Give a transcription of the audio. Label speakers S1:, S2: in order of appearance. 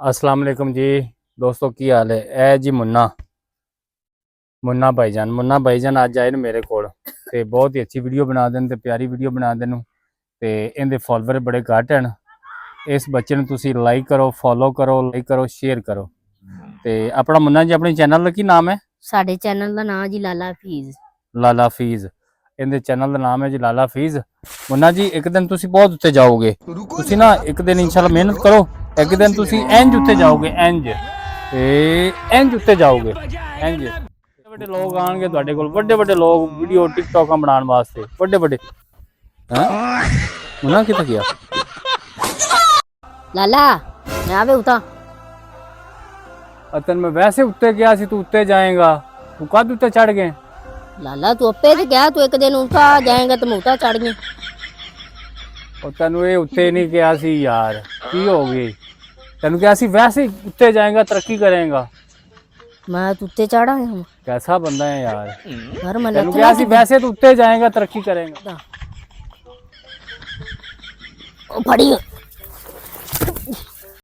S1: अस्सलाम वालेकुम जी दोस्तों, की हाल है। ए जी मुन्ना भाईजान अज आए मेरे कोल ते बहुत ही अच्छी वीडियो बना देन ते प्यारी वीडियो बना देन ते इहदे फॉलोवर बड़े घट हैं। इस बच्चे नूं तुसीं लाइक करो, फॉलो करो, शेयर करो। ते अपना मुन्ना जी अपने चैनल का की नाम है?
S2: साडे चैनल का नाम जी लाला
S1: हफीज। इहदे चैनल का नाम है जी लाला हफीज। मुन्ना जी एक दिन तुसीं बहुत उत्ते जाओगे, तुसीं ना एक दिन इंशाल्लाह मेहनत करो, एक दिन तुसीं इंज उत्ते जाओगे, इंज उत्ते जाओगे, इंज बड़े लोग आएंगे तुहाडे कोल, बड़े लोग वीडियो टिकटॉक बनाने वास्ते, बड़े हैं। मुन्ना कित्थे गया?
S2: लाला मैं आवे उता
S1: अतन मैं वैसे उत्ते गया सी, तू उत्ते जाएगा, तू कद उत्ते चढ़ गए?
S2: लाला तू अपे तो क्या तू एक दिन उता जाएगा तो मैं उता चढ़ गई।
S1: और तेनू ये उत्ते नहीं कहा सी यार, की हो गई? तेनू कहा सी वैसे उत्ते जाएगा तरक्की करेगा।
S2: मैं तो उत्ते चढ़ा हूं।
S1: कैसा बंदा है यार।
S2: घर में
S1: तेनू कहा सी वैसे तो उत्ते जाएगा तरक्की करेगा।
S2: फड़ी